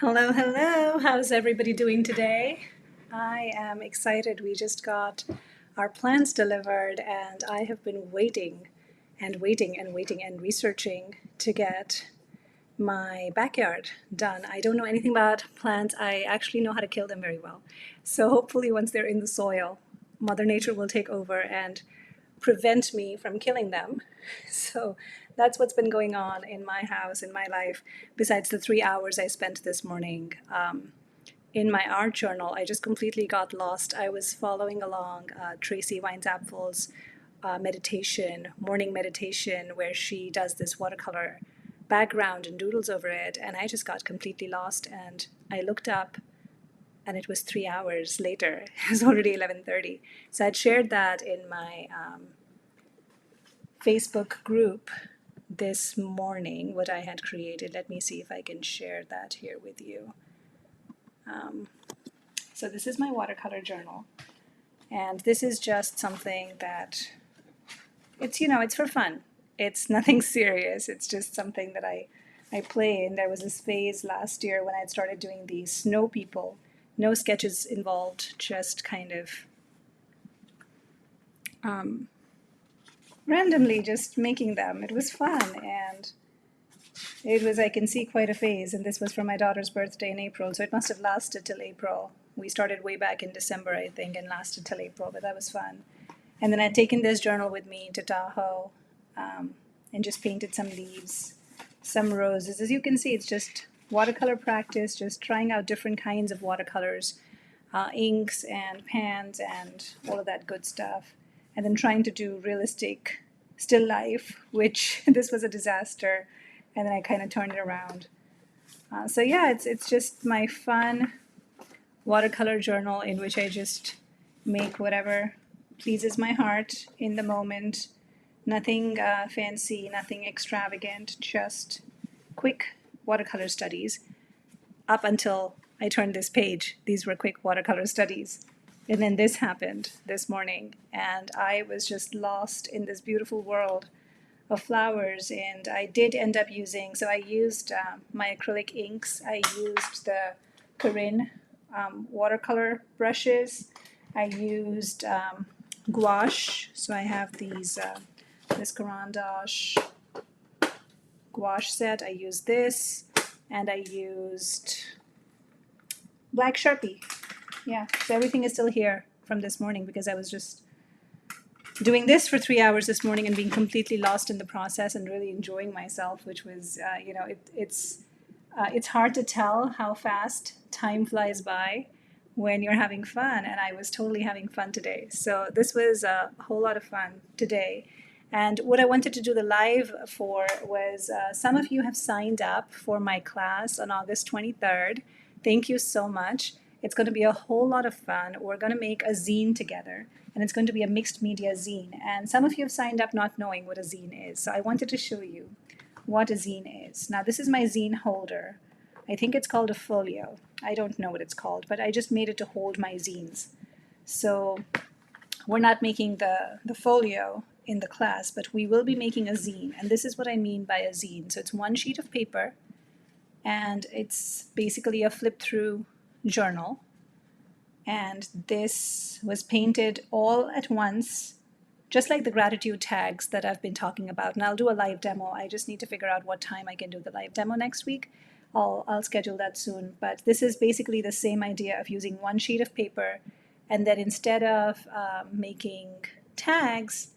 Hello, hello. How's everybody doing today? I am excited. We just got our plants delivered, and I have been waiting and waiting and waiting and researching to get my backyard done. I don't know anything about plants. I actually know how to kill them very well. So hopefully, once they're in the soil, Mother Nature will take over and prevent me from killing them. So that's what's been going on in my house, in my life, besides the 3 hours I spent this morning. In my art journal, I just completely got lost. I was following along Tracy Weinzapfel's morning meditation, where she does this watercolor background and doodles over it, and I just got completely lost. And I looked up, and it was 3 hours later. It was already 11:30. So I'd shared that in my Facebook group this morning, what I had created. Let me see if I can share that here with you. So this is my watercolor journal, and this is just something that it's for fun. It's nothing serious. It's just something that I play in. There was this phase last year when I had started doing these snow people, no sketches involved, just kind of randomly just making them. It was fun, and it was, I can see, quite a phase. And this was for my daughter's birthday in April, so it must have lasted till April. We started way back in December, I think, and lasted till April, but that was fun. And then I'd taken this journal with me to Tahoe and just painted some leaves, some roses. As you can see, it's just watercolor practice, just trying out different kinds of watercolors, inks and pans and all of that good stuff. And then trying to do realistic still life, which this was a disaster. And then I kind of turned it around. So yeah, it's just my fun watercolor journal in which I just make whatever pleases my heart in the moment. Nothing fancy, nothing extravagant, just quick watercolor studies. Up until I turned this page, these were quick watercolor studies. And then this happened this morning, and I was just lost in this beautiful world of flowers. And I did end up using, so I used my acrylic inks. I used the Corinne watercolor brushes. I used gouache. So I have these this Caran d'Ache gouache set. I used this, and I used black Sharpie. Yeah, so everything is still here from this morning because I was just doing this for 3 hours this morning and being completely lost in the process and really enjoying myself, which was, it's hard to tell how fast time flies by when you're having fun, and I was totally having fun today. So this was a whole lot of fun today. And what I wanted to do the live for was some of you have signed up for my class on August 23rd. Thank you so much. It's going to be a whole lot of fun. We're going to make a zine together, and it's going to be a mixed media zine. And some of you have signed up not knowing what a zine is. So I wanted to show you what a zine is. Now, this is my zine holder. I think it's called a folio. I don't know what it's called, but I just made it to hold my zines. So we're not making the folio in the class, but we will be making a zine. And this is what I mean by a zine. So it's one sheet of paper, and it's basically a flip-through journal. And this was painted all at once, just like the gratitude tags that I've been talking about. And I'll do a live demo. I just need to figure out what time I can do the live demo next week. I'll schedule that soon. But this is basically the same idea of using one sheet of paper, and then instead of making tags,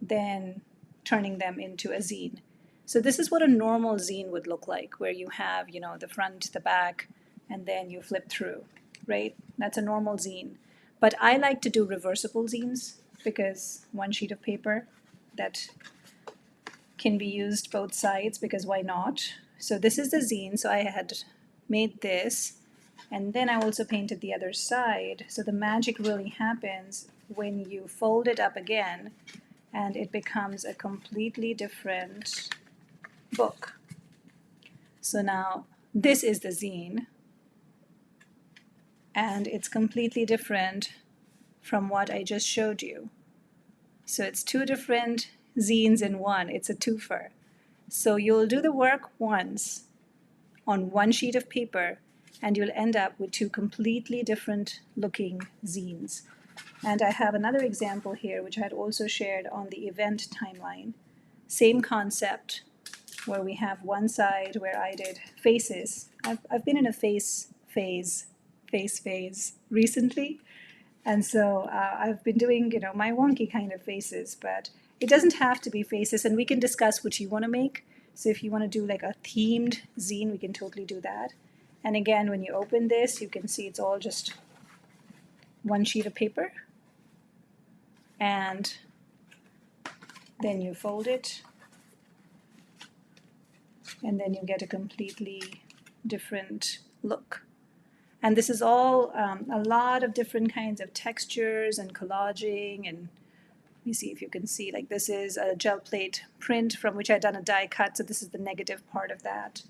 then turning them into a zine. So this is what a normal zine would look like, where you have, the front, the back, and then you flip through, right? That's a normal zine. But I like to do reversible zines because one sheet of paper that can be used both sides, because why not? So this is the zine. So I had made this, and then I also painted the other side. So the magic really happens when you fold it up again, and it becomes a completely different book. So now this is the zine, and it's completely different from what I just showed you. So it's two different zines in one. It's a twofer. So you'll do the work once on one sheet of paper, and you'll end up with two completely different looking zines. And I have another example here, which I had also shared on the event timeline. Same concept, where we have one side where I did faces. I've been in a face phase recently. And so I've been doing, my wonky kind of faces, but it doesn't have to be faces, and we can discuss what you want to make. So if you want to do like a themed zine, we can totally do that. And again, when you open this, you can see it's all just one sheet of paper. And then you fold it, and then you get a completely different look. And this is all a lot of different kinds of textures and collaging. And let me see if you can see, like this is a gel plate print from which I've done a die cut. So this is the negative part of that.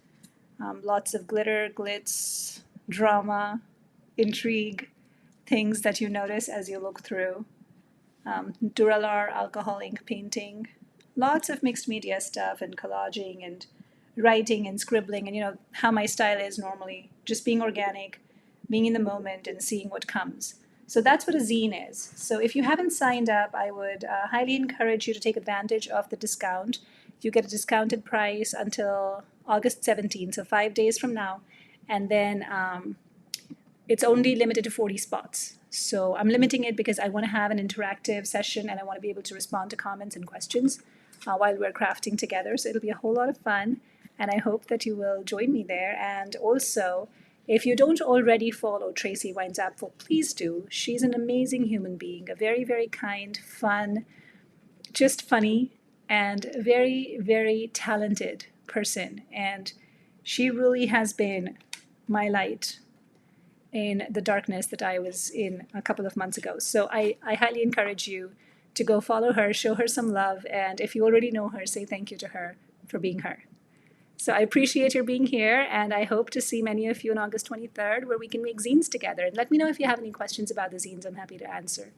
Lots of glitter, glitz, drama, intrigue, things that you notice as you look through. Duralar alcohol ink painting, lots of mixed media stuff and collaging and writing and scribbling, and how my style is normally, just being organic, being in the moment and seeing what comes. So that's what a zine is. So if you haven't signed up, I would highly encourage you to take advantage of the discount. You get a discounted price until August 17th, so 5 days from now. And then it's only limited to 40 spots. So I'm limiting it because I want to have an interactive session and I want to be able to respond to comments and questions while we're crafting together. So it'll be a whole lot of fun, and I hope that you will join me there. And also, if you don't already follow Tracy Wines-Apfel, please do. She's an amazing human being, a very, very kind, fun, just funny, and very, very talented person. And she really has been my light in the darkness that I was in a couple of months ago. So I highly encourage you to go follow her, show her some love, and if you already know her, say thank you to her for being her. So I appreciate your being here, and I hope to see many of you on August 23rd, where we can make zines together. And let me know if you have any questions about the zines. I'm happy to answer.